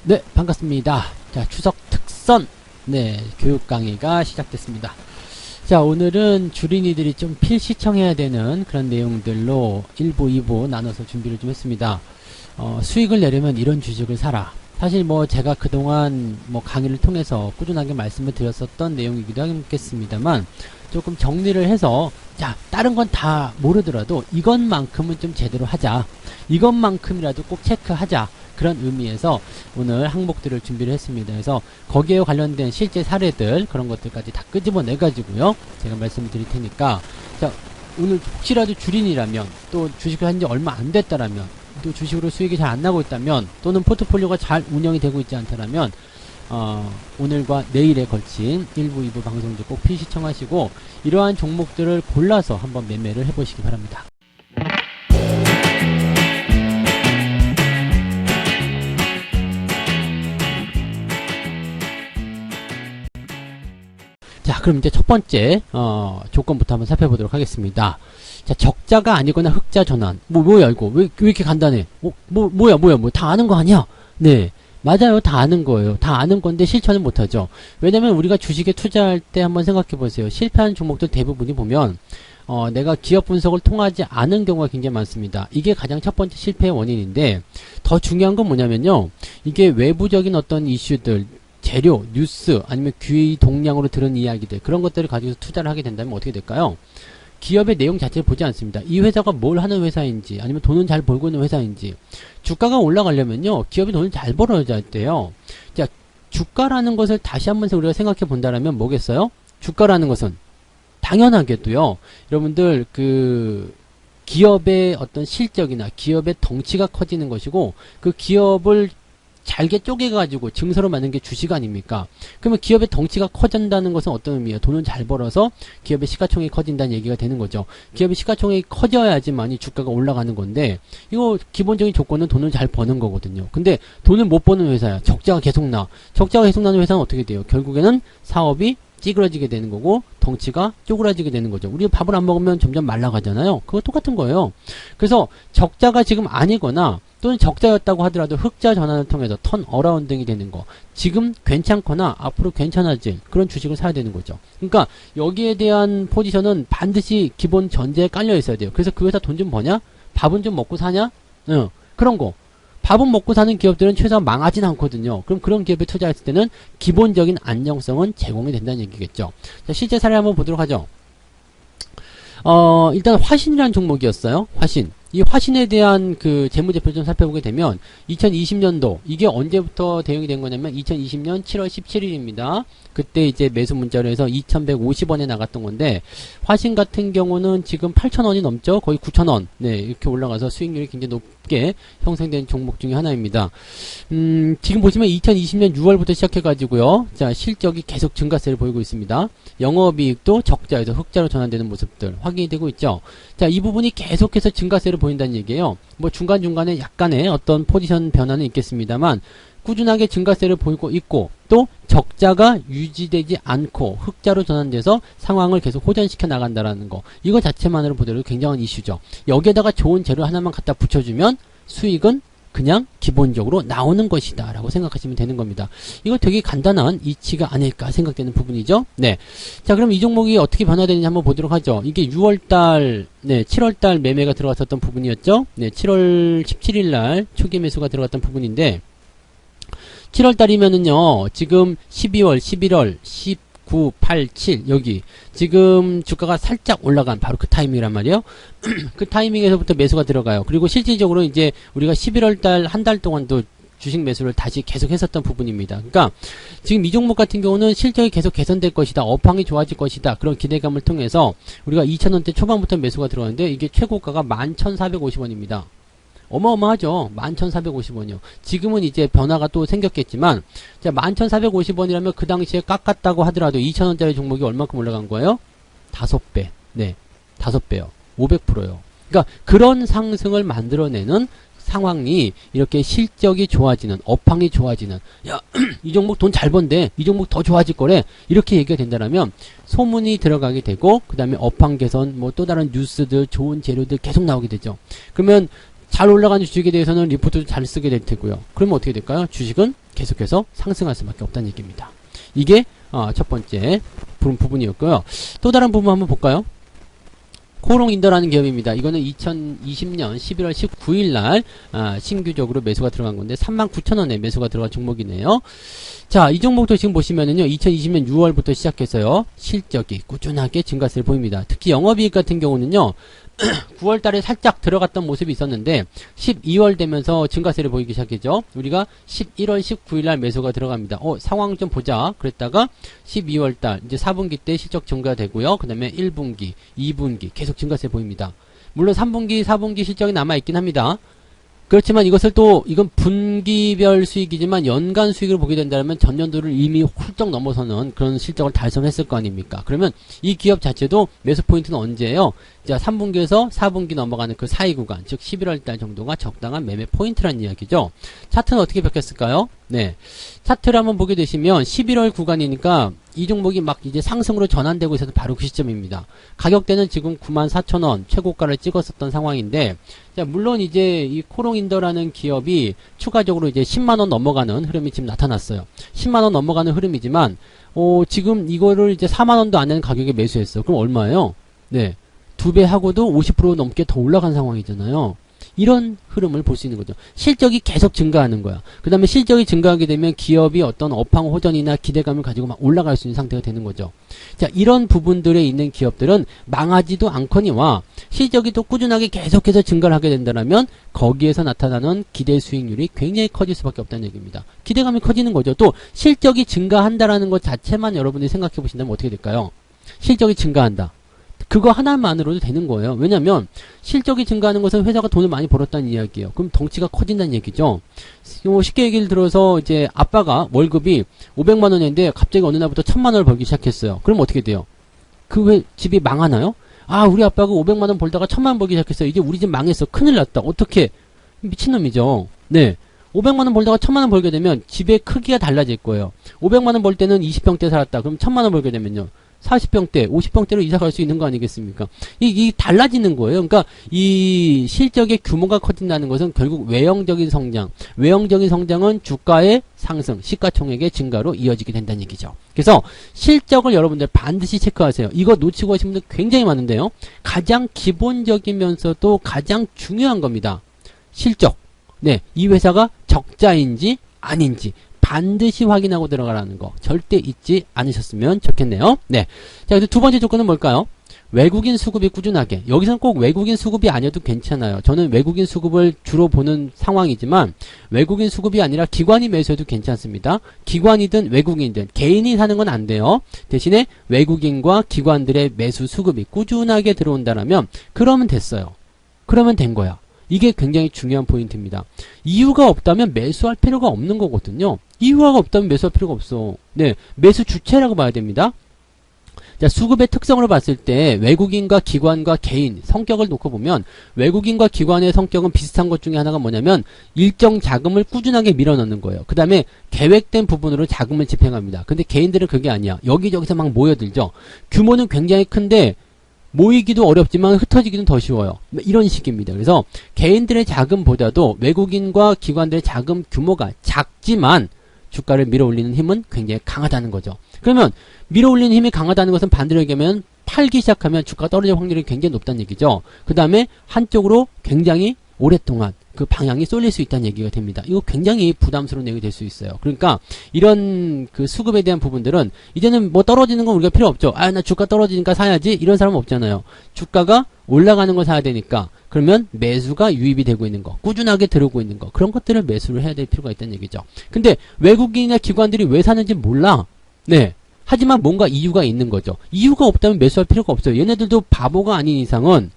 네, 반갑습니다. 자, 추석 특선, 교육 강의가 시작됐습니다. 자, 오늘은 주린이들이 좀 필시청해야 되는 그런 내용들로 1부, 2부 나눠서 준비를 좀 했습니다. 수익을 내려면 이런 주식을 사라. 사실 제가 그동안 강의를 통해서 꾸준하게 말씀을 드렸었던 내용이기도 하겠습니다만, 조금 정리를 해서, 자, 다른 건 다 모르더라도 이것만큼은 좀 제대로 하자. 이것만큼이라도 꼭 체크하자. 그런 의미에서 오늘 항목들을 준비를 했습니다. 그래서 거기에 관련된 실제 사례들 그런 것들까지 다 끄집어내 가지고요, 제가 말씀을 드릴 테니까, 자, 오늘 혹시라도 주린이라면, 또 주식을 한 지 얼마 안 됐다라면, 또 주식으로 수익이 잘 안 나고 있다면, 또는 포트폴리오가 잘 운영이 되고 있지 않다라면, 오늘과 내일에 걸친 1부, 2부 방송도 꼭 필시청하시고 이러한 종목들을 골라서 한번 매매를 해보시기 바랍니다. 자, 그럼 이제 첫 번째 조건부터 한번 살펴보도록 하겠습니다. 자, 적자가 아니거나 흑자 전환. 뭐야 이거? 왜 이렇게 간단해? 뭐야? 다 아는 거 아니야? 네. 맞아요. 다 아는 거예요. 다 아는 건데 실천을 못하죠. 왜냐면 우리가 주식에 투자할 때 한번 생각해 보세요. 실패하는 종목들 대부분이 보면 내가 기업 분석을 통하지 않은 경우가 굉장히 많습니다. 이게 가장 첫 번째 실패의 원인인데, 더 중요한 건 뭐냐면요, 이게 외부적인 어떤 이슈들, 재료, 뉴스, 아니면 귀 동량으로 들은 이야기들, 그런 것들을 가지고 투자를 하게 된다면 어떻게 될까요? 기업의 내용 자체를 보지 않습니다. 이 회사가 뭘 하는 회사인지, 아니면 돈을 잘 벌고 있는 회사인지. 주가가 올라가려면요, 기업이 돈을 잘 벌어야 돼요. 자, 주가라는 것을 다시 한번 우리가 생각해 본다면 뭐겠어요? 주가라는 것은 당연하게도요, 여러분들 기업의 어떤 실적이나 기업의 덩치가 커지는 것이고, 그 기업을 잘게 쪼개가지고 증서로 만든 게 주식 아닙니까? 그러면 기업의 덩치가 커진다는 것은 어떤 의미예요? 돈을 잘 벌어서 기업의 시가총액이 커진다는 얘기가 되는 거죠. 기업의 시가총액이 커져야지만이 주가가 올라가는 건데, 이거 기본적인 조건은 돈을 잘 버는 거거든요. 근데 돈을 못 버는 회사야. 적자가 계속 나. 적자가 계속 나는 회사는 어떻게 돼요? 결국에는 사업이 찌그러지게 되는 거고, 덩치가 쪼그라지게 되는 거죠. 우리가 밥을 안 먹으면 점점 말라가잖아요. 그거 똑같은 거예요. 그래서 적자가 지금 아니거나, 또는 적자였다고 하더라도 흑자 전환을 통해서 턴 어라운딩이 되는 거, 지금 괜찮거나 앞으로 괜찮아질 그런 주식을 사야 되는 거죠. 그러니까 여기에 대한 포지션은 반드시 기본 전제에 깔려 있어야 돼요. 그래서 그 회사 돈 좀 버냐? 밥은 좀 먹고 사냐? 그런 거. 밥은 먹고 사는 기업들은 최소한 망하진 않거든요. 그럼 그런 기업에 투자했을 때는 기본적인 안정성은 제공이 된다는 얘기겠죠. 자, 실제 사례 한번 보도록 하죠. 일단 화신이라는 종목이었어요. 화신. 이 화신에 대한 재무제표를 좀 살펴보게 되면 2020년도, 이게 언제부터 대응이 된 거냐면 2020년 7월 17일입니다. 그때 이제 매수 문자로 해서 2150원에 나갔던 건데, 화신 같은 경우는 지금 8,000원이 넘죠. 거의 9,000원. 네, 이렇게 올라가서 수익률이 굉장히 높게 형성된 종목 중에 하나입니다. 지금 보시면 2020년 6월부터 시작해가지고요, 자, 실적이 계속 증가세를 보이고 있습니다. 영업이익도 적자에서 흑자로 전환되는 모습들 확인이 되고 있죠. 자, 이 부분이 계속해서 증가세를 보인다는 얘기예요. 중간중간에 약간의 어떤 포지션 변화는 있겠습니다만, 꾸준하게 증가세를 보이고 있고, 또 적자가 유지되지 않고 흑자로 전환돼서 상황을 계속 호전시켜 나간다라는 거, 이거 자체만으로 보더라도 굉장한 이슈죠. 여기에다가 좋은 재료 하나만 갖다 붙여주면 수익은 그냥 기본적으로 나오는 것이다 라고 생각하시면 되는 겁니다. 이거 되게 간단한 이치가 아닐까 생각되는 부분이죠. 네. 자, 그럼 이 종목이 어떻게 변화되는지 한번 보도록 하죠. 이게 6월달, 7월달 매매가 들어갔었던 부분이었죠. 7월 17일날 초기 매수가 들어갔던 부분인데, 7월달이면은요, 지금 12월, 11월, 19, 8, 7, 여기. 지금 주가가 살짝 올라간 바로 그 타이밍이란 말이에요. 그 타이밍에서부터 매수가 들어가요. 그리고 실질적으로 이제 우리가 11월달 한 달 동안도 주식 매수를 다시 계속 했었던 부분입니다. 그러니까 지금 이 종목 같은 경우는 실적이 계속 개선될 것이다, 업황이 좋아질 것이다, 그런 기대감을 통해서 우리가 2,000원대 초반부터 매수가 들어갔는데, 이게 최고가가 11,450원입니다. 어마어마하죠. 11,450원이요. 지금은 이제 변화가 또 생겼겠지만, 자, 11,450원이라면 그 당시에 깎았다고 하더라도 2,000원짜리 종목이 얼마큼 올라간 거예요? 5배. 네. 5배요. 500%요. 그러니까 그런 상승을 만들어내는 상황이, 이렇게 실적이 좋아지는, 업황이 좋아지는, 야, 이 종목 돈 잘 번데, 이 종목 더 좋아질 거래, 이렇게 얘기가 된다면 소문이 들어가게 되고, 그 다음에 업황 개선, 또 다른 뉴스들, 좋은 재료들 계속 나오게 되죠. 그러면 잘 올라가는 주식에 대해서는 리포트도 잘 쓰게 될 테고요. 그러면 어떻게 될까요? 주식은 계속해서 상승할 수밖에 없다는 얘기입니다. 이게 첫 번째 부분이었고요. 또 다른 부분 한번 볼까요? 코롱인더라는 기업입니다. 이거는 2020년 11월 19일 날 신규적으로 매수가 들어간 건데 39,000원에 매수가 들어간 종목이네요. 자, 이 종목도 지금 보시면은요, 2020년 6월부터 시작해서요, 실적이 꾸준하게 증가세를 보입니다. 특히 영업이익 같은 경우는요, 9월 달에 살짝 들어갔던 모습이 있었는데 12월 되면서 증가세를 보이기 시작했죠. 우리가 11월 19일 날 매수가 들어갑니다. 상황 좀 보자 그랬다가 12월 달 이제 4분기 때 실적 증가되고요. 그 다음에 1분기, 2분기 계속 증가세 보입니다. 물론 3분기, 4분기 실적이 남아있긴 합니다. 그렇지만 이것을 또 이건 분기별 수익이지만 연간 수익을 보게 된다면 전년도를 이미 훌쩍 넘어서는 그런 실적을 달성했을 거 아닙니까? 그러면 이 기업 자체도 매수 포인트는 언제예요? 자, 3분기에서 4분기 넘어가는 그 사이 구간, 즉 11월 달 정도가 적당한 매매 포인트라는 이야기죠. 차트는 어떻게 바뀌었을까요? 네. 차트를 한번 보게 되시면 11월 구간이니까 이 종목이 막 이제 상승으로 전환되고 있어서 바로 그 시점입니다. 가격대는 지금 94,000원 최고가를 찍었었던 상황인데, 자, 물론 이제 이 코롱인더라는 기업이 추가적으로 이제 10만원 넘어가는 흐름이 지금 나타났어요. 10만원 넘어가는 흐름이지만, 지금 이거를 이제 4만원도 안 되는 가격에 매수했어. 그럼 얼마예요? 네. 2배 하고도 50% 넘게 더 올라간 상황이잖아요. 이런 흐름을 볼 수 있는 거죠. 실적이 계속 증가하는 거야. 그 다음에 실적이 증가하게 되면 기업이 어떤 업황 호전이나 기대감을 가지고 막 올라갈 수 있는 상태가 되는 거죠. 자, 이런 부분들에 있는 기업들은 망하지도 않거니와 실적이 또 꾸준하게 계속해서 증가를 하게 된다면 거기에서 나타나는 기대 수익률이 굉장히 커질 수밖에 없다는 얘기입니다. 기대감이 커지는 거죠. 또 실적이 증가한다라는 것 자체만 여러분들이 생각해 보신다면 어떻게 될까요? 실적이 증가한다. 그거 하나만으로도 되는 거예요. 왜냐면 실적이 증가하는 것은 회사가 돈을 많이 벌었다는 이야기예요. 그럼 덩치가 커진다는 얘기죠. 쉽게 얘기를 들어서 이제 아빠가 월급이 500만 원인데 갑자기 어느 날부터 1000만 원을 벌기 시작했어요. 그럼 어떻게 돼요? 그 왜 집이 망하나요? 우리 아빠가 500만 원 벌다가 1000만 원 벌기 시작했어요. 이제 우리 집 망했어. 큰일 났다. 어떻게? 미친놈이죠. 네. 500만 원 벌다가 1000만 원 벌게 되면 집의 크기가 달라질 거예요. 500만 원 벌 때는 20평대 살았다. 그럼 1000만 원 벌게 되면요. 40평대, 50평대로 이사 갈 수 있는 거 아니겠습니까? 이 달라지는 거예요. 그러니까 이 실적의 규모가 커진다는 것은 결국 외형적인 성장은 주가의 상승, 시가총액의 증가로 이어지게 된다는 얘기죠. 그래서 실적을 여러분들 반드시 체크하세요. 이거 놓치고 하시는 분들 굉장히 많은데요. 가장 기본적이면서도 가장 중요한 겁니다. 실적. 네, 이 회사가 적자인지 아닌지 반드시 확인하고 들어가라는 거 절대 잊지 않으셨으면 좋겠네요. 네. 자, 그래서 두 번째 조건은 뭘까요? 외국인 수급이 꾸준하게. 여기서는 꼭 외국인 수급이 아니어도 괜찮아요. 저는 외국인 수급을 주로 보는 상황이지만 외국인 수급이 아니라 기관이 매수해도 괜찮습니다. 기관이든 외국인이든 개인이 사는 건 안 돼요. 대신에 외국인과 기관들의 매수 수급이 꾸준하게 들어온다라면 그러면 됐어요. 그러면 된 거야. 이게 굉장히 중요한 포인트입니다. 이유가 없다면 매수할 필요가 없는 거거든요. 이유가 없다면 매수할 필요가 없어. 네, 매수 주체라고 봐야 됩니다. 자, 수급의 특성으로 봤을 때 외국인과 기관과 개인 성격을 놓고 보면 외국인과 기관의 성격은 비슷한 것 중에 하나가 뭐냐면 일정 자금을 꾸준하게 밀어넣는 거예요. 그 다음에 계획된 부분으로 자금을 집행합니다. 근데 개인들은 그게 아니야. 여기저기서 막 모여들죠. 규모는 굉장히 큰데 모이기도 어렵지만 흩어지기는 더 쉬워요. 이런 식입니다. 그래서 개인들의 자금보다도 외국인과 기관들의 자금 규모가 작지만 주가를 밀어올리는 힘은 굉장히 강하다는 거죠. 그러면 밀어올리는 힘이 강하다는 것은 반대로 얘기하면 팔기 시작하면 주가가 떨어질 확률이 굉장히 높다는 얘기죠. 그 다음에 한쪽으로 굉장히 오랫동안 그 방향이 쏠릴 수 있다는 얘기가 됩니다. 이거 굉장히 부담스러운 얘기가 될 수 있어요. 그러니까 이런 그 수급에 대한 부분들은 이제는 뭐 떨어지는 건 우리가 필요 없죠. 나 주가 떨어지니까 사야지 이런 사람은 없잖아요. 주가가 올라가는 거 사야 되니까 그러면 매수가 유입이 되고 있는 거, 꾸준하게 들어오고 있는 거 그런 것들을 매수를 해야 될 필요가 있다는 얘기죠. 근데 외국인이나 기관들이 왜 사는지 몰라. 네. 하지만 뭔가 이유가 있는 거죠. 이유가 없다면 매수할 필요가 없어요. 얘네들도 바보가 아닌 이상은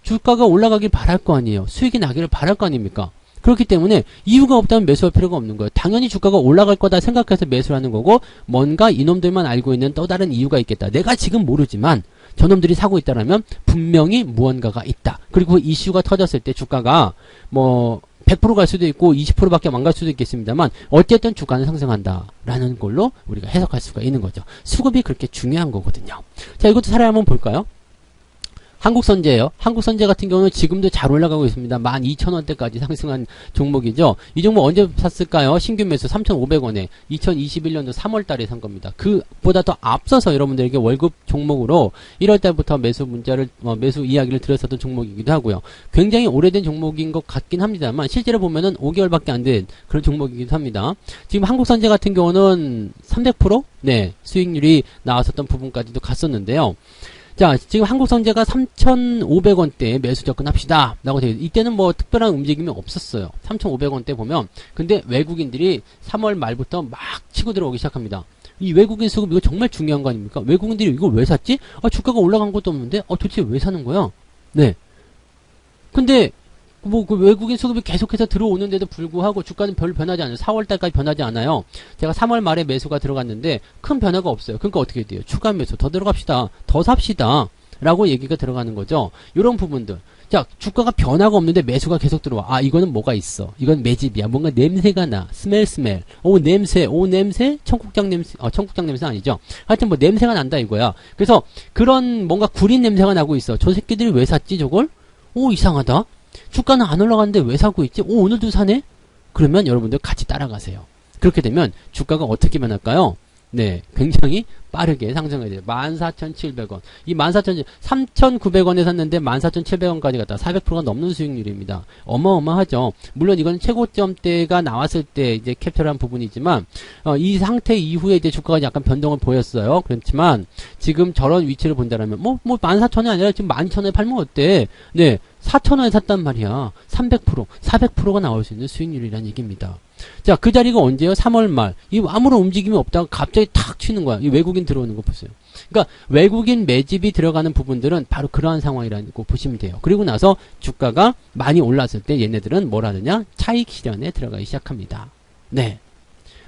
주가가 올라가길 바랄 거 아니에요. 수익이 나기를 바랄 거 아닙니까? 그렇기 때문에 이유가 없다면 매수할 필요가 없는 거예요. 당연히 주가가 올라갈 거다 생각해서 매수를 하는 거고 뭔가 이놈들만 알고 있는 또 다른 이유가 있겠다. 내가 지금 모르지만 저놈들이 사고 있다라면 분명히 무언가가 있다. 그리고 이슈가 터졌을 때 주가가 뭐 100% 갈 수도 있고 20%밖에 안 갈 수도 있겠습니다만 어쨌든 주가는 상승한다라는 걸로 우리가 해석할 수가 있는 거죠. 수급이 그렇게 중요한 거거든요. 자, 이것도 사례 한번 볼까요? 한국선제예요. 한국선제 같은 경우는 지금도 잘 올라가고 있습니다. 12,000원대까지 상승한 종목이죠. 이 종목 언제 샀을까요? 신규 매수 3,500원에 2021년도 3월 달에 산 겁니다. 그보다 더 앞서서 여러분들에게 월급 종목으로 1월 달부터 매수 이야기를 드렸었던 종목이기도 하고요. 굉장히 오래된 종목인 것 같긴 합니다만 실제로 보면은 5개월밖에 안 된 그런 종목이기도 합니다. 지금 한국선제 같은 경우는 300%? 네, 수익률이 나왔었던 부분까지도 갔었는데요. 자, 지금 한국선제가 3,500원대에 매수 접근합시다. 라고 되어 있어요. 이때는 뭐 특별한 움직임이 없었어요. 3,500원대 보면. 근데 외국인들이 3월 말부터 막 치고 들어오기 시작합니다. 이 외국인 수급 이거 정말 중요한 거 아닙니까? 외국인들이 이거 왜 샀지? 주가가 올라간 것도 없는데? 도대체 왜 사는 거야? 네. 근데 그 외국인 수급이 계속해서 들어오는데도 불구하고 주가는 별 변하지 않아요. 4월달까지 변하지 않아요. 제가 3월 말에 매수가 들어갔는데 큰 변화가 없어요. 그러니까 어떻게 돼요? 추가 매수 더 들어갑시다. 더 삽시다. 라고 얘기가 들어가는 거죠. 이런 부분들. 자, 주가가 변화가 없는데 매수가 계속 들어와. 이거는 뭐가 있어. 이건 매집이야. 뭔가 냄새가 나. 스멜. 냄새. 청국장 냄새. 청국장 냄새 아니죠. 하여튼 뭐 냄새가 난다 이거야. 그래서 그런 뭔가 구린 냄새가 나고 있어. 저 새끼들이 왜 샀지 저걸? 이상하다. 주가는 안 올라가는데 왜 사고 있지? 오늘도 사네? 그러면 여러분들 같이 따라가세요. 그렇게 되면 주가가 어떻게 변할까요? 네, 굉장히 빠르게 상승해야 돼요. 14,700원. 이 3,900원에 샀는데 14,700원까지 갔다 400%가 넘는 수익률입니다. 어마어마하죠. 물론 이건 최고점대가 나왔을 때 이제 캡처한 부분이지만, 이 상태 이후에 이제 주가가 약간 변동을 보였어요. 그렇지만, 지금 저런 위치를 본다면, 14,000원이 아니라 지금 12,000원에 팔면 어때? 네, 4,000원에 샀단 말이야. 300%, 400%가 나올 수 있는 수익률이라는 얘기입니다. 자, 그 자리가 언제요? 3월 말. 이 아무런 움직임이 없다가 갑자기 탁 튀는 거야. 이 외국인 들어오는 거 보세요. 그러니까 외국인 매집이 들어가는 부분들은 바로 그러한 상황이라고 보시면 돼요. 그리고 나서 주가가 많이 올랐을 때 얘네들은 뭘 하느냐? 차익 실현에 들어가기 시작합니다. 네.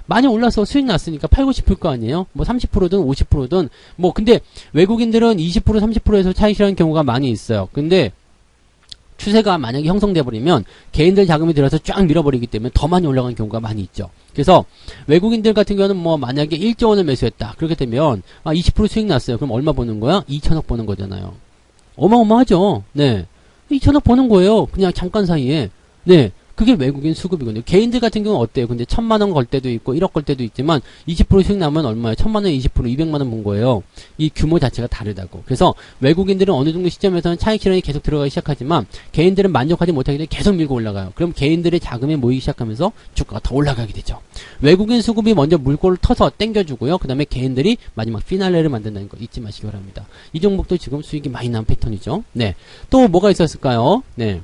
많이 올라서 수익 났으니까 팔고 싶을 거 아니에요? 뭐 30%든 50%든 근데 외국인들은 20% 30%에서 차익 실현 경우가 많이 있어요. 근데 추세가 만약에 형성돼 버리면 개인들 자금이 들어서 쫙 밀어버리기 때문에 더 많이 올라가는 경우가 많이 있죠. 그래서 외국인들 같은 경우는 만약에 1조 원을 매수했다. 그렇게 되면 20% 수익 났어요. 그럼 얼마 버는 거야? 2천억 버는 거잖아요. 어마어마하죠. 네. 2천억 버는 거예요. 그냥 잠깐 사이에. 네. 그게 외국인 수급이거든요. 개인들 같은 경우는 어때요? 근데 1,000만원 걸 때도 있고 1억 걸 때도 있지만 20% 수익 나면 얼마예요? 1,000만원 20% 200만원 본 거예요. 이 규모 자체가 다르다고. 그래서 외국인들은 어느 정도 시점에서는 차익 실현이 계속 들어가기 시작하지만 개인들은 만족하지 못하기 때문에 계속 밀고 올라가요. 그럼 개인들의 자금이 모이기 시작하면서 주가가 더 올라가게 되죠. 외국인 수급이 먼저 물꼬를 터서 땡겨주고요. 그 다음에 개인들이 마지막 피날레를 만든다는 거 잊지 마시기 바랍니다. 이 종목도 지금 수익이 많이 나온 패턴이죠. 네. 또 뭐가 있었을까요? 네.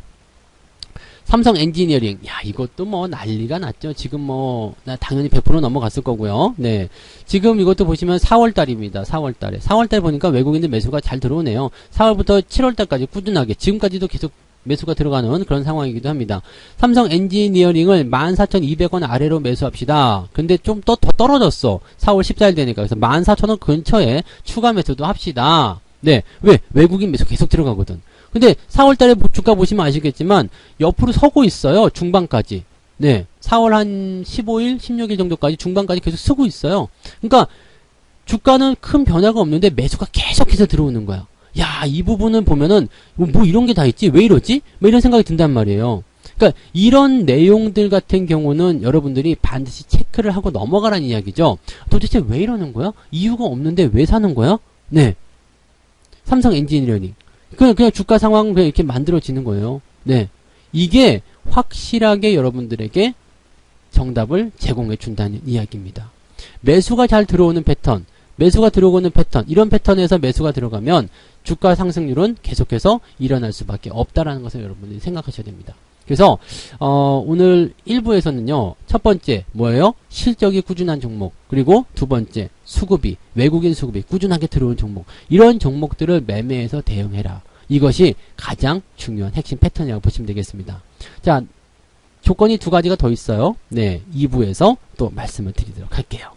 삼성 엔지니어링. 이것도 난리가 났죠. 지금 당연히 100% 넘어갔을 거고요. 네. 지금 이것도 보시면 4월달입니다. 4월달에. 4월달 보니까 외국인들 매수가 잘 들어오네요. 4월부터 7월달까지 꾸준하게, 지금까지도 계속 매수가 들어가는 그런 상황이기도 합니다. 삼성 엔지니어링을 14,200원 아래로 매수합시다. 근데 좀 더 떨어졌어. 4월 14일 되니까. 그래서 14,000원 근처에 추가 매수도 합시다. 네. 왜? 외국인 매수 계속 들어가거든. 근데 4월달에 주가 보시면 아시겠지만 옆으로 서고 있어요. 중반까지. 네. 4월 한 15일, 16일 정도까지 중반까지 계속 서고 있어요. 그러니까 주가는 큰 변화가 없는데 매수가 계속해서 들어오는 거야. 이 부분을 보면은 이런 게 다 있지? 왜 이러지? 이런 생각이 든단 말이에요. 그러니까 이런 내용들 같은 경우는 여러분들이 반드시 체크를 하고 넘어가라는 이야기죠. 도대체 왜 이러는 거야? 이유가 없는데 왜 사는 거야? 네. 삼성 엔지니어링. 그냥 주가 상황 그냥 이렇게 만들어지는 거예요. 네. 이게 확실하게 여러분들에게 정답을 제공해 준다는 이야기입니다. 매수가 잘 들어오는 패턴, 매수가 들어오는 패턴, 이런 패턴에서 매수가 들어가면 주가 상승률은 계속해서 일어날 수밖에 없다라는 것을 여러분들이 생각하셔야 됩니다. 그래서 오늘 1부에서는요. 첫 번째 뭐예요? 실적이 꾸준한 종목. 그리고 두 번째 수급이, 외국인 수급이 꾸준하게 들어온 종목. 이런 종목들을 매매해서 대응해라. 이것이 가장 중요한 핵심 패턴이라고 보시면 되겠습니다. 자, 조건이 두 가지가 더 있어요. 네, 2부에서 또 말씀을 드리도록 할게요.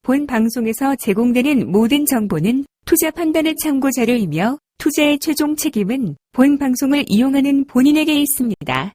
본 방송에서 제공되는 모든 정보는 투자 판단의 참고 자료이며 투자의 최종 책임은 본 방송을 이용하는 본인에게 있습니다.